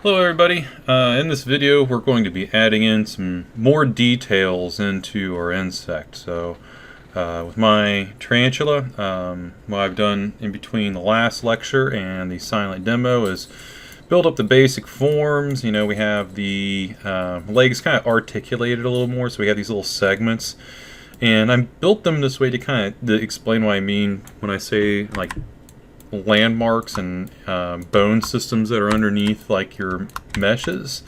Hello everybody. In this video we're going to be adding in some more details into our insect. So with my tarantula, what I've done in between the last lecture and the silent demo is build up the basic forms. You know, we have the legs kind of articulated a little more, so we have these little segments. And I built them this way to kind of explain what I mean when I say like landmarks and bone systems that are underneath like your meshes.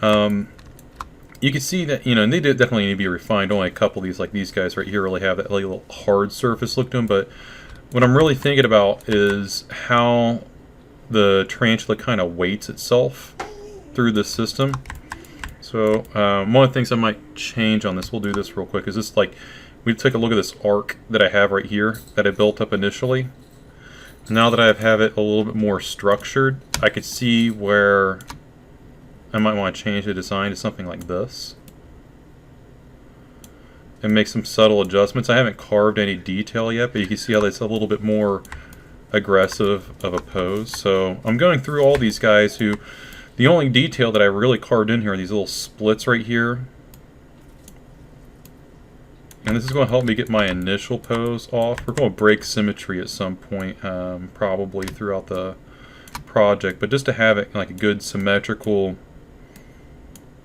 You can see that, you know, and they definitely need to be refined. Only a couple of these, like these guys right here, really have that little hard surface look to them. But what I'm really thinking about is how the tarantula kind of weights itself through the system. So one of the things I might change on this, we'll do this real quick, is this, like, we took a look at this arc that I have right here that I built up initially. Now that I have it a little bit more structured, I could see where I might want to change the design to something like this and make some subtle adjustments. I haven't carved any detail yet, but you can see how it's a little bit more aggressive of a pose. So I'm going through all these guys who, the only detail that I really carved in here are these little splits right here. And this is going to help me get my initial pose off. We're going to break symmetry at some point, probably throughout the project. But just to have it like a good symmetrical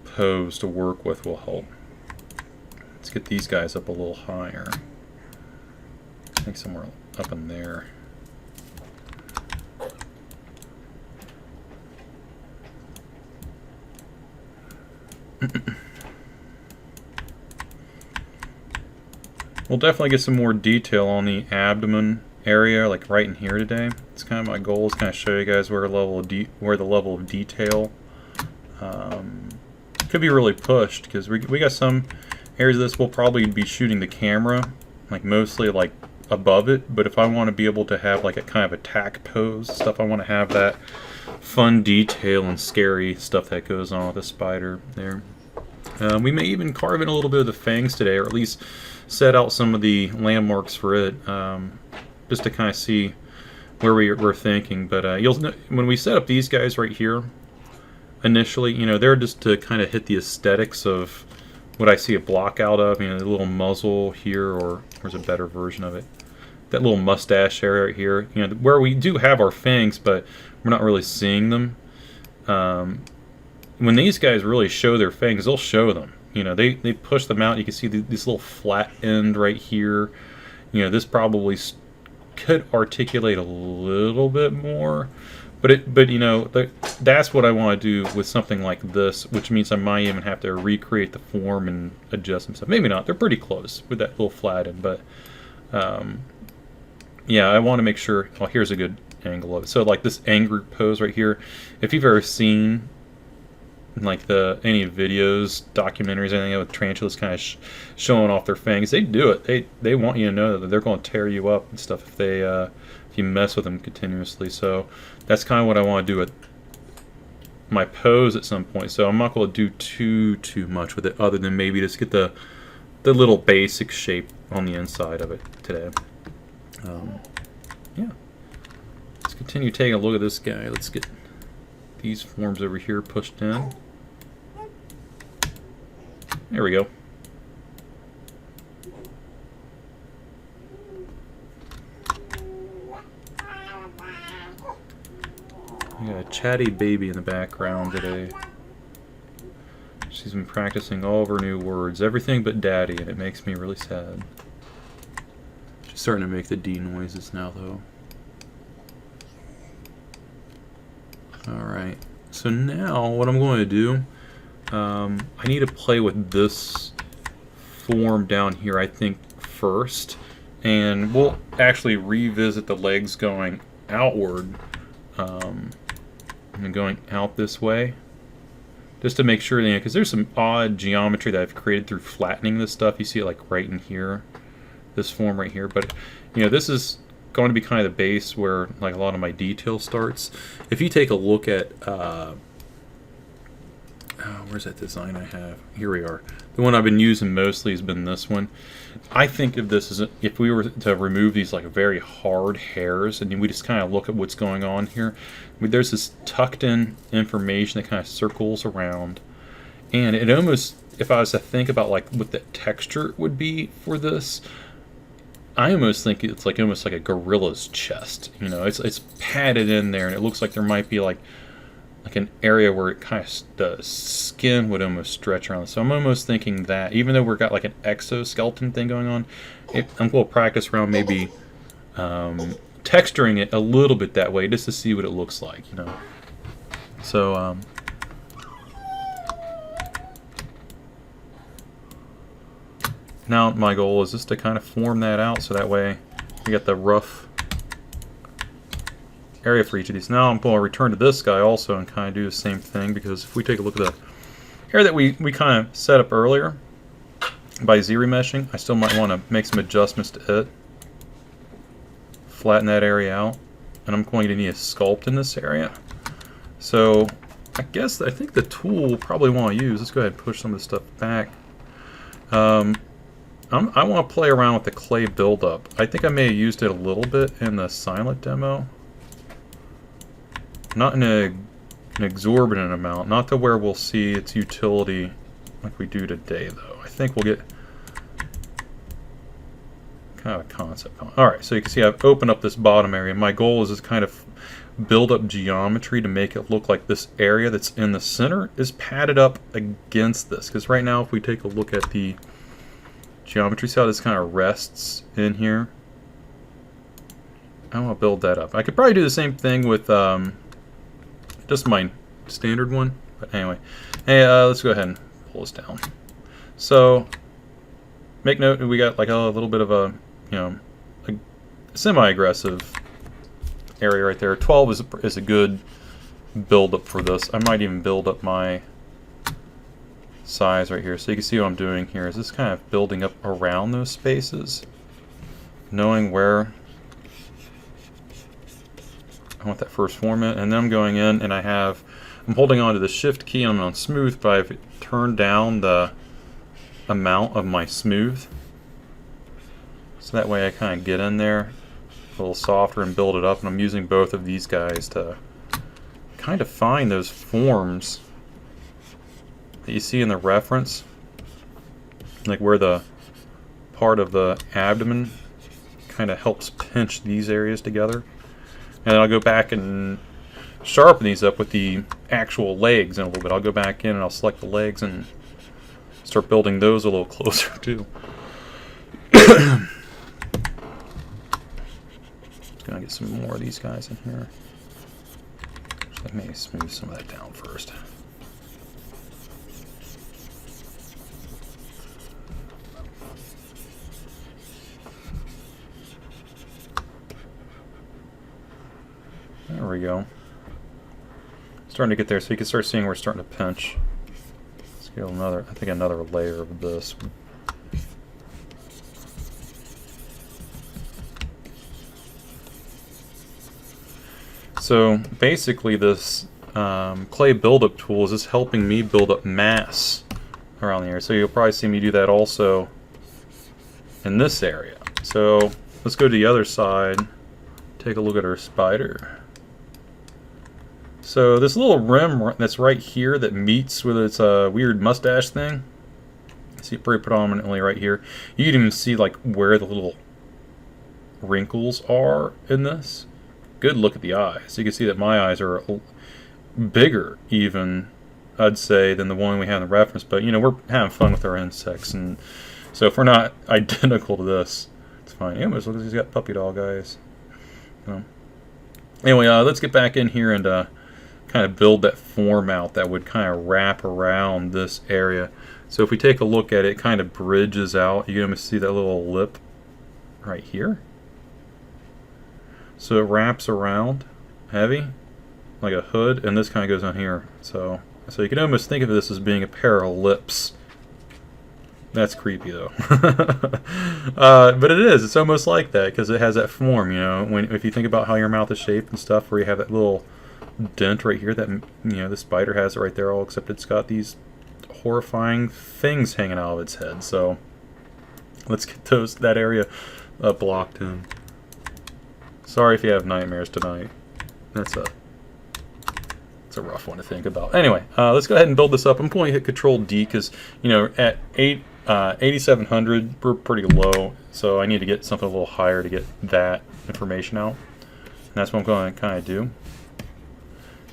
pose to work with will help. Let's get these guys up a little higher. I think somewhere up in there. We'll definitely get some more detail on the abdomen area, like right in here today. It's kind of my goal, is kind of show you guys where the level of detail could be really pushed, because we got some areas of this we'll probably be shooting the camera, like mostly like above it. But if I want to be able to have like a kind of attack pose stuff, I want to have that fun detail and scary stuff that goes on with the spider there. We may even carve in a little bit of the fangs today, or at least set out some of the landmarks for it, just to kind of see where we're thinking. But you'll when we set up these guys right here initially, you know, they're just to kind of hit the aesthetics of what I see a block out of. You know, the little muzzle here, or there's a better version of it. That little mustache area right here, you know, where we do have our fangs, but we're not really seeing them. When these guys really show their fangs, they'll show them. You know, they push them out. You can see this little flat end right here. You know, this probably could articulate a little bit more, but you know, that's what I want to do with something like this, which means I might even have to recreate the form and adjust some stuff. Maybe not. They're pretty close with that little flat end, but yeah, I want to make sure. Oh, here's a good angle of it. So like this angry pose right here, if you've ever seen like any videos, documentaries, anything with tarantulas kind of showing off their fangs, they do it. They want you to know that they're going to tear you up and stuff if you mess with them continuously. So that's kind of what I want to do with my pose at some point. So I'm not going to do too much with it, other than maybe just get the little basic shape on the inside of it today. Yeah. Let's continue taking a look at this guy. Let's get these forms over here pushed in. There we go. We got a chatty baby in the background today. She's been practicing all of her new words, everything but daddy, and it makes me really sad. She's starting to make the D noises now, though. Alright, so now what I'm going to do, I need to play with this form down here, I think, first. And we'll actually revisit the legs going outward, and going out this way. Just to make sure, you know, because there's some odd geometry that I've created through flattening this stuff. You see it like right in here, this form right here. But, you know, this is going to be kind of the base where like a lot of my detail starts. If you take a look at Where's that design I have? Here we are. The one I've been using mostly has been this one. I think of this as if we were to remove these like very hard hairs, and we just kind of look at what's going on here. I mean, there's this tucked in information that kind of circles around, and it almost, if I was to think about like what the texture would be for this, I almost think it's like almost like a gorilla's chest. You know, it's padded in there, and it looks like there might be like an area where it kind of the skin would almost stretch around. So I'm almost thinking that, even though we've got like an exoskeleton thing going on, I'm going to practice around maybe texturing it a little bit that way just to see what it looks like, you know. So now my goal is just to kind of form that out so that way we get the rough area for each of these. Now I'm going to return to this guy also and kind of do the same thing, because if we take a look at the area that we kind of set up earlier by Z-remeshing, I still might want to make some adjustments to it. Flatten that area out, and I'm going to need a sculpt in this area. So I think the tool we'll probably want to use, let's go ahead and push some of this stuff back. I want to play around with the clay buildup. I think I may have used it a little bit in the Silent demo. Not in an exorbitant amount, not to where we'll see its utility like we do today, though. I think we'll get kind of a concept on. Alright, so you can see I've opened up this bottom area. My goal is to kind of build up geometry to make it look like this area that's in the center is padded up against this. Because right now, if we take a look at the geometry, see how this kind of rests in here? I want to build that up. I could probably do the same thing with just my standard one, but anyway. Hey, let's go ahead and pull this down. So, make note that we got like a little bit of a, you know, a semi-aggressive area right there. 12 is a good build-up for this. I might even build up my size right here. So you can see what I'm doing here is this kind of building up around those spaces, knowing where I want that first format, and then I'm going in and I'm holding on to the shift key and I'm on smooth, but I've turned down the amount of my smooth. So that way I kind of get in there a little softer and build it up, and I'm using both of these guys to kind of find those forms that you see in the reference, like where the part of the abdomen kind of helps pinch these areas together. And I'll go back and sharpen these up with the actual legs in a little bit. I'll go back in and I'll select the legs and start building those a little closer too. Gonna get some more of these guys in here. So let me smooth some of that down first. There we go. Starting to get there, so you can start seeing we're starting to pinch. Let's get another, I think another layer of this. So basically this clay buildup tool is just helping me build up mass around the area. So you'll probably see me do that also in this area. So let's go to the other side, take a look at our spider. So this little rim that's right here that meets with its weird mustache thing, you see it pretty prominently right here. You can even see like where the little wrinkles are in this. Good look at the eyes. You can see that my eyes are bigger even, I'd say, than the one we have in the reference. But you know, we're having fun with our insects, and so if we're not identical to this, it's fine. He almost looks like he's got puppy dog eyes. Anyway, let's get back in here and kind of build that form out that would kind of wrap around this area. So if we take a look at it, it kind of bridges out. You can almost see that little lip right here. So it wraps around heavy like a hood, and this kind of goes on here. So you can almost think of this as being a pair of lips. That's creepy though. But it is. It's almost like that because it has that form, you know. If you think about how your mouth is shaped and stuff, where you have that little dent right here that, you know, the spider has it right there, all except it's got these horrifying things hanging out of its head. So let's get that area blocked in. Sorry if you have nightmares tonight. It's a rough one to think about. Anyway, let's go ahead and build this up. I'm going to hit Control D because, you know, at 8700 we're pretty low, so I need to get something a little higher to get that information out. And that's what I'm going to kind of do.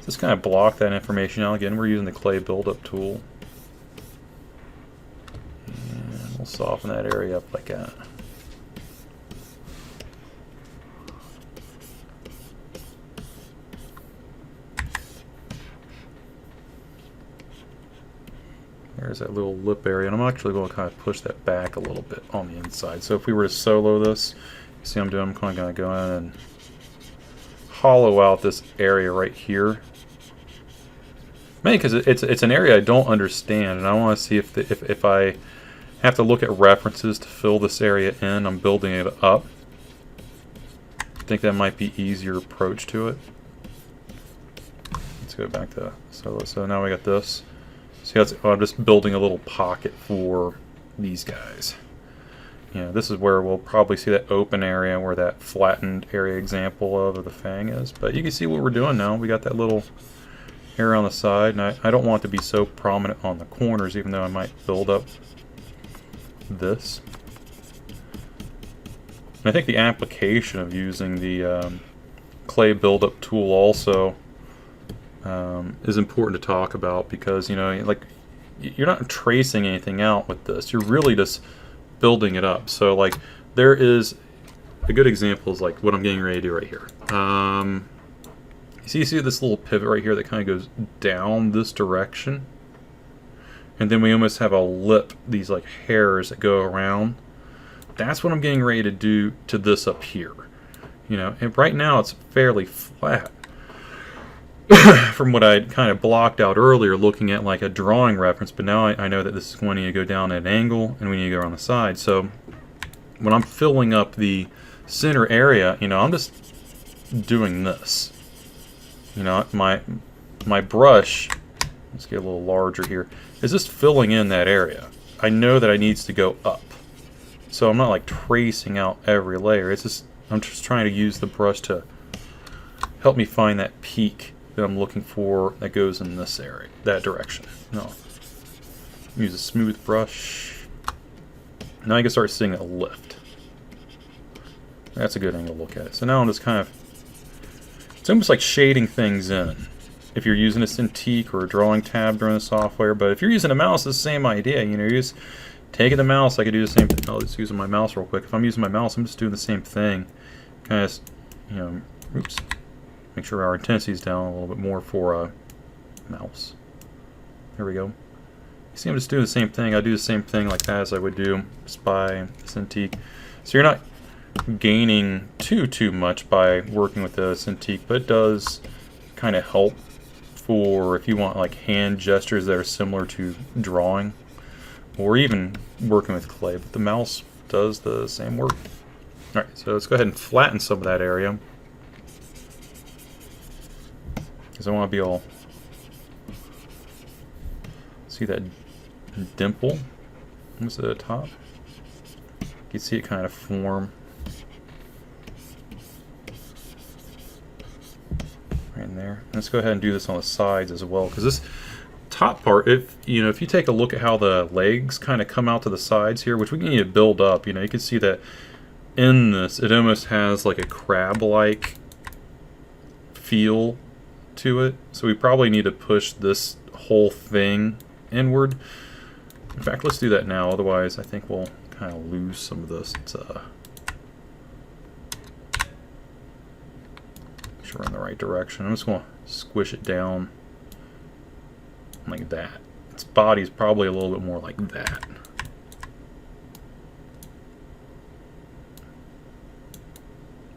Just kind of block that information out. Again, we're using the clay buildup tool. And we'll soften that area up like that. There's that little lip area, and I'm actually going to kind of push that back a little bit on the inside. So if we were to solo this, you see what I'm doing? I'm kind of going to go in and hollow out this area right here. Mainly because it's an area I don't understand, and I want to see if I have to look at references to fill this area in. I'm building it up. I think that might be easier approach to it. Let's go back to solo. So now we got this. See, I'm just building a little pocket for these guys. You know, this is where we'll probably see that open area where that flattened area example of the fang is. But you can see what we're doing now. We got that little area on the side, and I don't want it to be so prominent on the corners, even though I might build up this. And I think the application of using the clay buildup tool also is important to talk about, because, you know, like, you're not tracing anything out with this. You're really just building it up. So, like, there is a good example is like what I'm getting ready to do right here. You see this little pivot right here that kind of goes down this direction, and then we almost have a lip, these like hairs that go around. That's what I'm getting ready to do to this up here. You know, and right now it's fairly flat. From what I kind of blocked out earlier looking at like a drawing reference, but now I know that this is going to go down at an angle and we need to go around the side. So when I'm filling up the center area, you know, I'm just doing this. You know, my brush, let's get a little larger here, is just filling in that area. I know that it needs to go up. So I'm not like tracing out every layer. It's just, I'm just trying to use the brush to help me find that peak that I'm looking for that goes in this area, that direction. No. Use a smooth brush. Now you can start seeing a lift. That's a good angle to look at it. So now I'm just kind of, it's almost like shading things in if you're using a Cintiq or a drawing tab during the software. But if you're using a mouse, it's the same idea. You know, you're just taking the mouse. I could do the same thing. I'll just use my mouse real quick. If I'm using my mouse, I'm just doing the same thing. Kind of, you know, oops. Make sure our intensity is down a little bit more for mouse. Here we go. You see, I'm just doing the same thing. I do the same thing like that as I would do by Cintiq. So you're not gaining too much by working with the Cintiq, but it does kind of help for if you want like hand gestures that are similar to drawing, or even working with clay. But the mouse does the same work. All right, so let's go ahead and flatten some of that area, because I want to be all, see that dimple almost at the top? You can see it kind of form right in there. Let's go ahead and do this on the sides as well, because this top part, if you take a look at how the legs kind of come out to the sides here, which we need to build up, you can see that in this it almost has like a crab-like feel to it, so we probably need to push this whole thing inward. In fact, let's do that now, otherwise I think we'll kind of lose some of this. Make sure we're in the right direction. I'm just going to squish it down like that. Its body's probably a little bit more like that.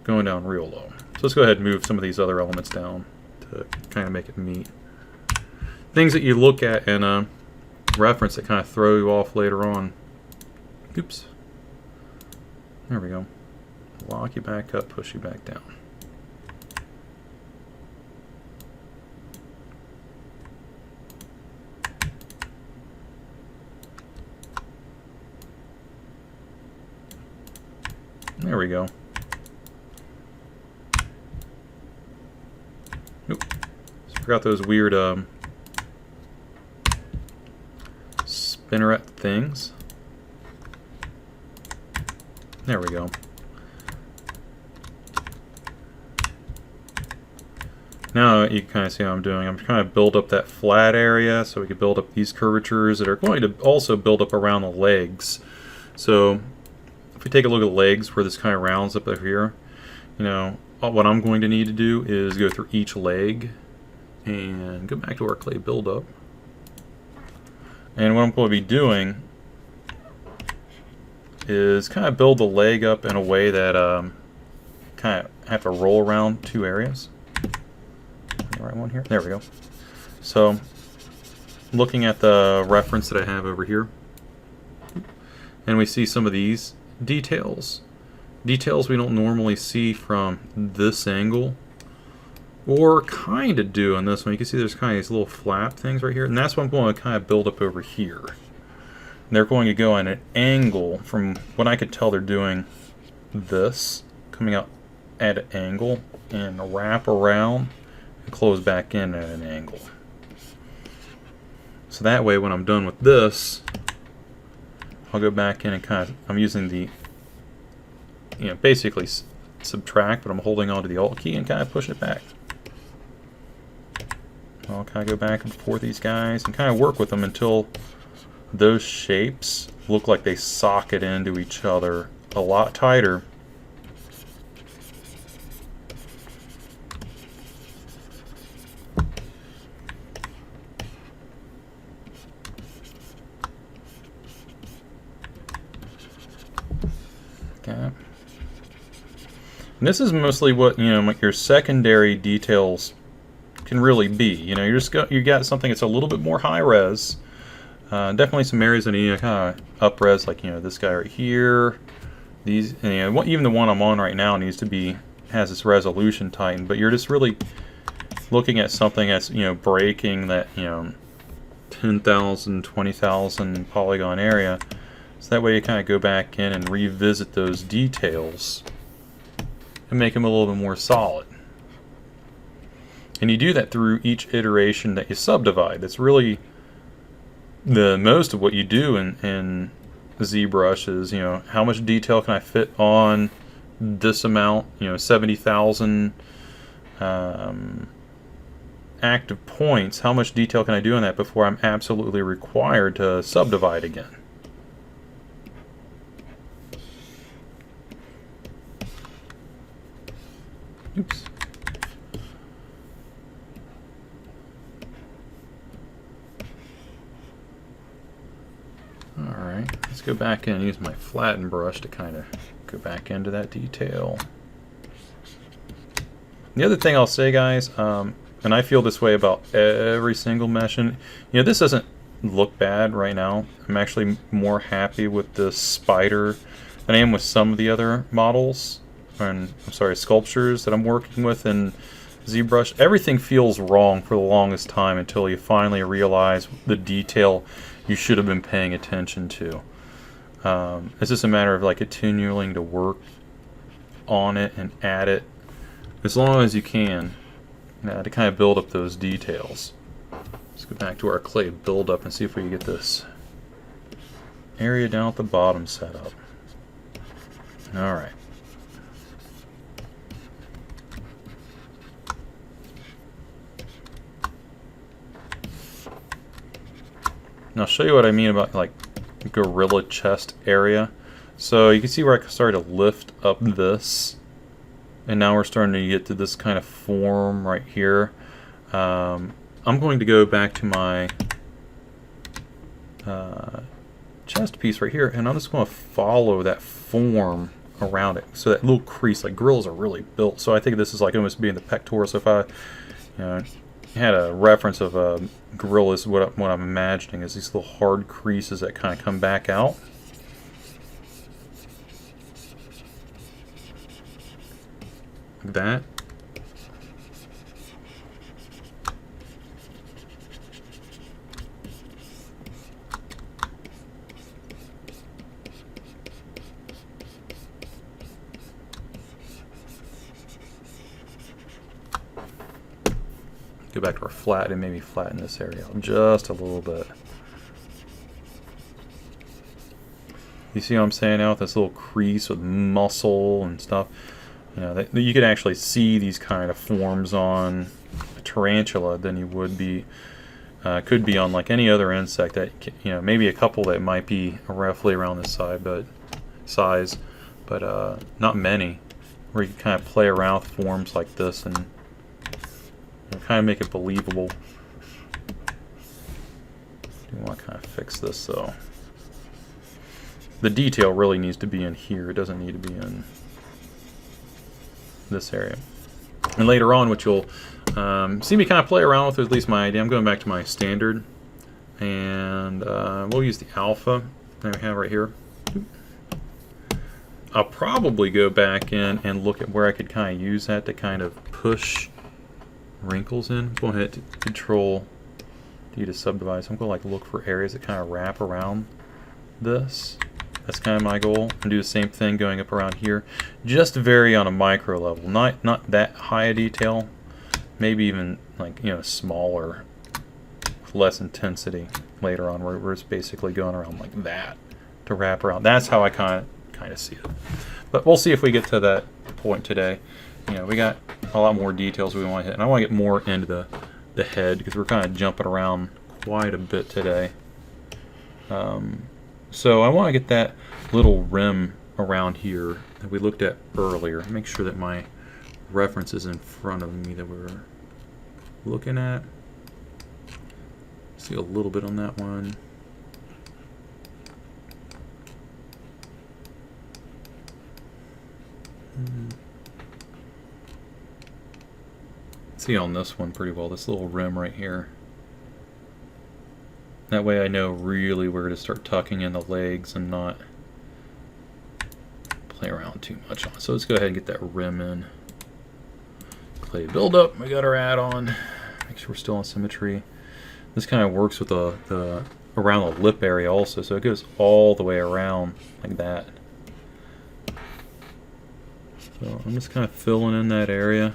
Going down real low. So let's go ahead and move some of these other elements down to kind of make it meet. Things that you look at in a reference that kind of throw you off later on. Oops. There we go. Lock you back up, push you back down. There we go. Oop. Forgot those weird spinneret things. There we go. Now you can kind of see what I'm doing. I'm trying to build up that flat area so we can build up these curvatures that are going to also build up around the legs. So if we take a look at the legs where this kind of rounds up over here, you know, what I'm going to need to do is go through each leg and go back to our clay buildup. And what I'm going to be doing is kind of build the leg up in a way that kind of have to roll around two areas. The right one here. There we go. So, looking at the reference that I have over here, and we see some of these details. Details we don't normally see from this angle, or kind of do on this one. You can see there's kind of these little flap things right here, and that's what I'm going to kind of build up over here. And they're going to go on an angle. From what I could tell, they're doing this, coming out at an angle, and wrap around and close back in at an angle. So that way when I'm done with this, I'll go back in and kind of, I'm using the, you know, basically subtract, but I'm holding on to the Alt key and kind of pushing it back. I'll kind of go back and forth these guys and kind of work with them until those shapes look like they socket into each other a lot tighter. Okay. And this is mostly what, you know, like your secondary details can really be. You know, you got something that's a little bit more high res. Definitely some areas that need kind of up res, like, you know, this guy right here. These, and, you know, even the one I'm on right now needs to be, has this resolution tightened. But you're just really looking at something that's, you know, breaking that, you know, 10,000, 20,000 polygon area. So that way you kind of go back in and revisit those details and make them a little bit more solid. And you do that through each iteration that you subdivide. That's really the most of what you do in ZBrush is, you know, how much detail can I fit on this amount, you know, 70,000 active points. How much detail can I do on that before I'm absolutely required to subdivide again? Oops. Alright, let's go back in and use my flatten brush to kind of go back into that detail. The other thing I'll say, guys, and I feel this way about every single mesh, and you know, this doesn't look bad right now. I'm actually more happy with the spider than I am with some of the other models, and I'm sorry, sculptures that I'm working with in ZBrush. Everything feels wrong for the longest time until you finally realize the detail you should have been paying attention to. It's just a matter of like continuing to work on it and add it as long as you can to kind of build up those details. Let's go back to our clay buildup and see if we can get this area down at the bottom set up. Alright. Now I'll show you what I mean about like gorilla chest area. So you can see where I started to lift up this, and now we're starting to get to this kind of form right here. I'm going to go back to my chest piece right here, and I'm just going to follow that form around it. So that little crease, like gorillas are really built. So I think this is like almost being the pectoral. So if I, you know, had a reference of gorillas, what I'm imagining is these little hard creases that kind of come back out. Like that. go back to our flat and maybe flatten this area out just a little bit. You see what I'm saying now with this little crease with muscle and stuff? You know, you could actually see these kind of forms on a tarantula than you would be, could be on like any other insect that, you know, maybe a couple that might be roughly around this size, but not many, where you can kind of play around with forms like this and kind of make it believable. You want to kind of fix this though. The detail really needs to be in here. It doesn't need to be in this area. And later on, what you'll see me kind of play around with, at least my idea. I'm going back to my standard, and we'll use the alpha that we have right here. I'll probably go back in and look at where I could kind of use that to kind of push wrinkles in. Go ahead to Control D to subdivide. So I'm going to like look for areas that kind of wrap around this. That's kind of my goal. And do the same thing going up around here. Just vary on a micro level. Not that high a detail. Maybe even like, you know, smaller, less intensity later on, where it's basically going around like that to wrap around. That's how I kind of see it. But we'll see if we get to that point today. You know, we got a lot more details we want to hit, and I want to get more into the head because we're kind of jumping around quite a bit today. So I want to get that little rim around here that we looked at earlier. Make sure that my reference is in front of me that we're looking at. See a little bit on that one. See on this one pretty well, this little rim right here. That way I know really where to start tucking in the legs and not play around too much on it. So let's go ahead and get that rim in. Clay buildup, we got our add-on. Make sure we're still on symmetry. This kind of works with the around the lip area also, so it goes all the way around like that. So I'm just kind of filling in that area.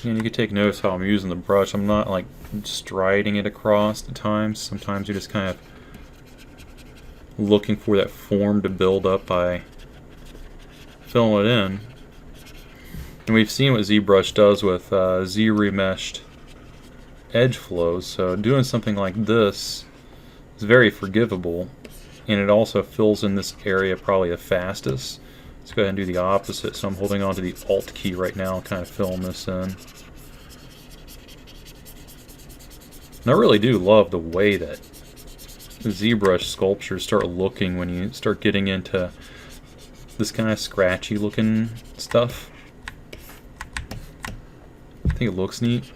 And you can take notice how I'm using the brush. I'm not like striding it across at times. Sometimes you're just kind of looking for that form to build up by filling it in. And we've seen what ZBrush does with Z-remeshed edge flows. So doing something like this is very forgivable, and it also fills in this area probably the fastest. Let's go ahead and do the opposite. So I'm holding on to the Alt key right now, kind of filling this in. And I really do love the way that the ZBrush sculptures start looking when you start getting into this kind of scratchy looking stuff. I think it looks neat.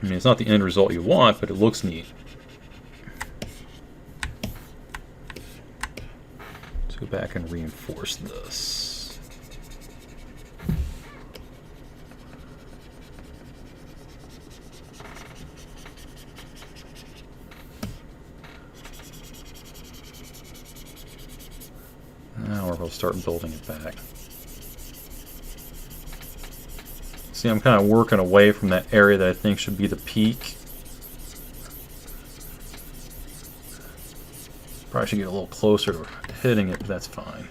I mean, it's not the end result you want, but it looks neat. Let's go back and reinforce this. Now we'll start building it back. See, I'm kind of working away from that area that I think should be the peak. Probably should get a little closer to hitting it, but that's fine.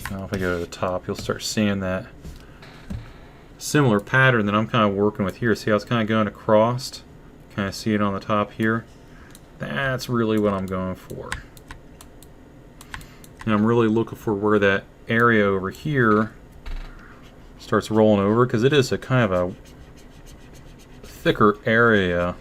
Now if I go to the top, you'll start seeing that similar pattern that I'm kind of working with here. See how it's kind of going across? Kind of see it on the top here? That's really what I'm going for. And I'm really looking for where that area over here starts rolling over, because it is a kind of a thicker area.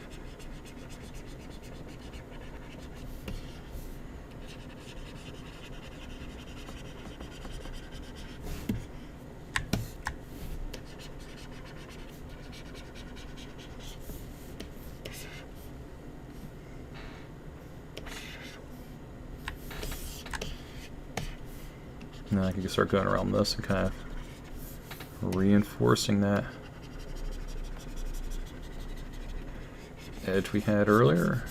And then I can just start going around this and kind of reinforcing that edge we had earlier.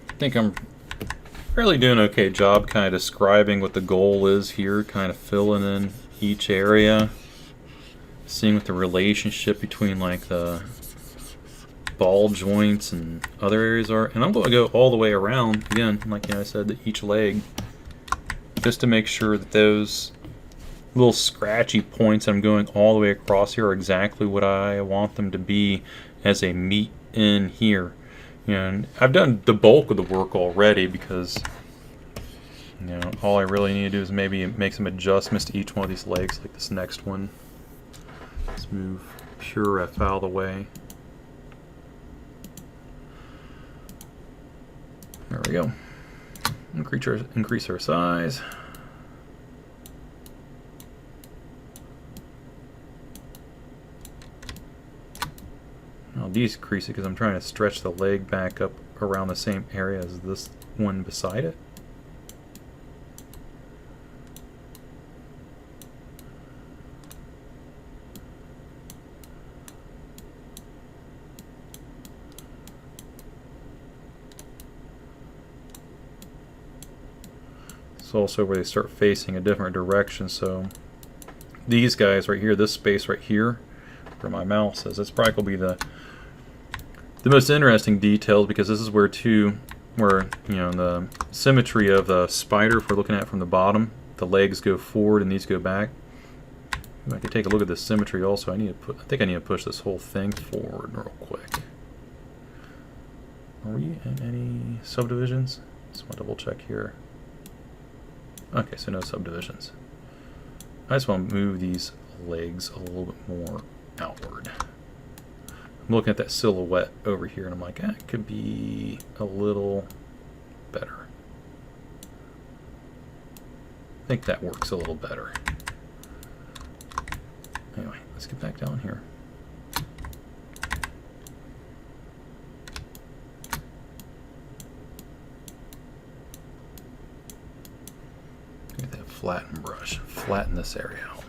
I think I'm fairly doing an okay job kind of describing what the goal is here, kind of filling in each area, seeing what the relationship between like the ball joints and other areas are. And I'm going to go all the way around again, like I said, each leg, just to make sure that those little scratchy points I'm going all the way across here are exactly what I want them to be as they meet in here. And I've done the bulk of the work already because, you know, all I really need to do is maybe make some adjustments to each one of these legs, like this next one. Let's move pure F out of the way. There we go. Increase our size. I'll decrease it because I'm trying to stretch the leg back up around the same area as this one beside it. It's also where they start facing a different direction, so these guys right here, this space right here where my mouse is, it's probably going to be the most interesting details, because this is where you know, the symmetry of the spider, if we're looking at it from the bottom, the legs go forward and these go back. I can take a look at the symmetry also. I think I need to push this whole thing forward real quick. Are we in any subdivisions? Just want to double check here. Okay, so no subdivisions. I just want to move these legs a little bit more outward. I'm looking at that silhouette over here and I'm like, it could be a little better. I think that works a little better. Anyway, let's get back down here. Get that flatten brush, flatten this area out.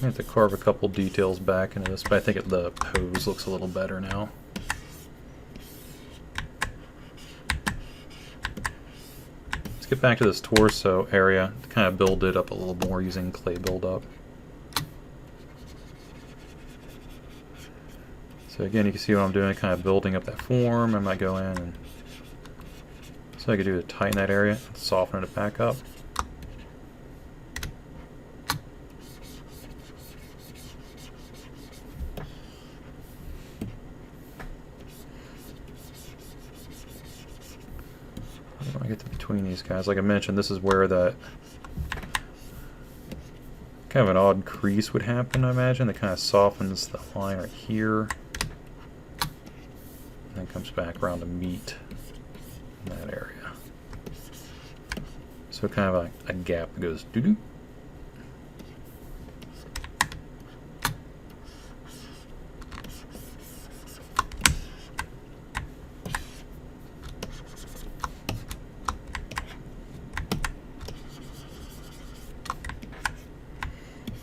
I have to carve a couple details back into this, but I think the pose looks a little better now. Let's get back to this torso area to kind of build it up a little more using clay buildup. So again, you can see what I'm doing, kind of building up that form. I might go in and so I could do to tighten that area, soften it back up. When I get to between these guys, like I mentioned, this is where that kind of an odd crease would happen, I imagine. That kind of softens the line right here. And then comes back around to meet in that area. So kind of a gap that goes doo-doo.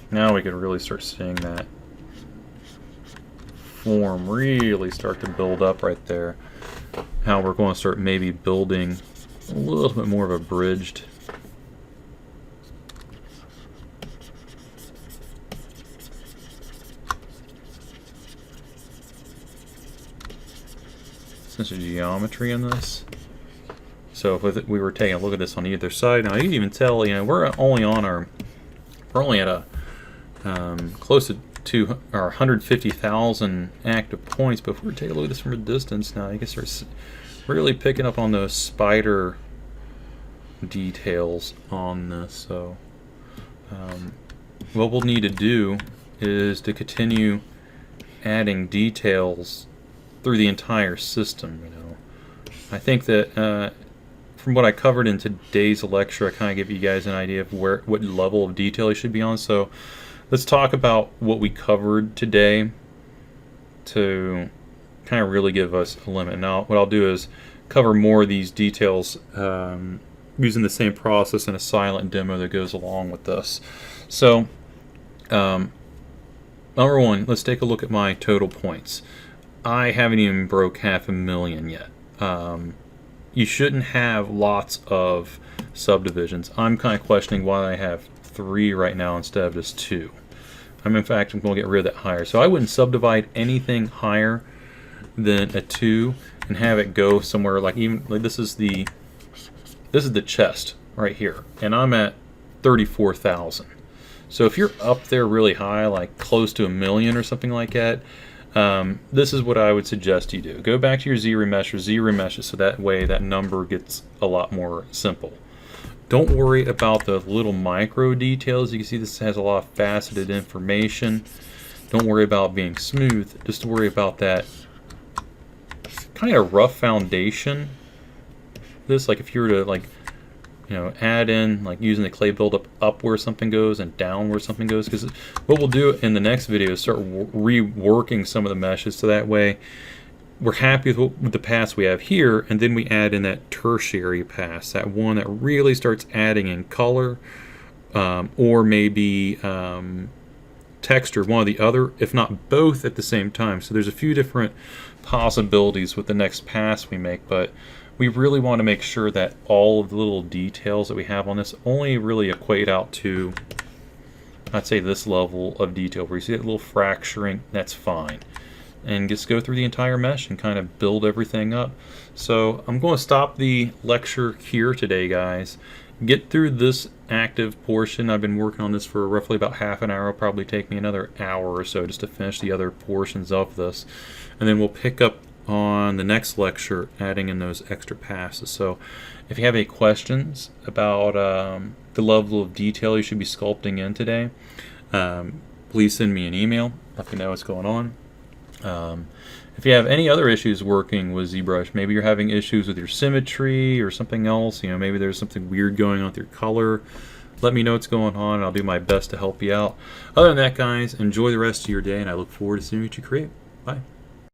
Now we could really start seeing that form really start to build up right there. How we're going to start maybe building a little bit more of a bridged sense of geometry in this. So if we were taking a look at this on either side, now you can even tell, you know, we're only at a close to 150,000 active points. But if we take a look at this from a distance now, you can start really picking up on those spider details on this. So what we'll need to do is to continue adding details through the entire system. I think that from what I covered in today's lecture, I kind of give you guys an idea of what level of detail you should be on. So let's talk about what we covered today to kind of really give us a limit. Now what I'll do is cover more of these details using the same process in a silent demo that goes along with this. So number one, let's take a look at my total points. I haven't even broke 500,000 yet. You shouldn't have lots of subdivisions. I'm kind of questioning why I have 3 right now instead of just 2. In fact, I'm going to get rid of that higher. So I wouldn't subdivide anything higher than a 2 and have it go somewhere like this is the chest right here, and I'm at 34,000. So if you're up there really high, like close to 1 million or something like that, this is what I would suggest you do. Go back to your Z-Remesh or Z-Remesh, so that way that number gets a lot more simple. Don't worry about the little micro details. You can see this has a lot of faceted information. Don't worry about being smooth. Just worry about that kind of rough foundation. This, like if you were to add in, like using the clay buildup up where something goes and down where something goes, because what we'll do in the next video is start reworking some of the meshes so that way we're happy with the pass we have here, and then we add in that tertiary pass, that one that really starts adding in color or maybe texture, one or the other, if not both at the same time. So there's a few different possibilities with the next pass we make, but we really want to make sure that all of the little details that we have on this only really equate out to, I'd say, this level of detail. Where you see that little fracturing, that's fine. And just go through the entire mesh and kind of build everything up. So I'm going to stop the lecture here today, guys. Get through this active portion. I've been working on this for roughly about half an hour. It'll probably take me another hour or so just to finish the other portions of this. And then we'll pick up on the next lecture adding in those extra passes. So if you have any questions about the level of detail you should be sculpting in today, please send me an email. Let me know what's going on. If you have any other issues working with ZBrush, maybe you're having issues with your symmetry or something else, maybe there's something weird going on with your color, let me know what's going on and I'll do my best to help you out. Other than that, guys, enjoy the rest of your day and I look forward to seeing what you create. Bye.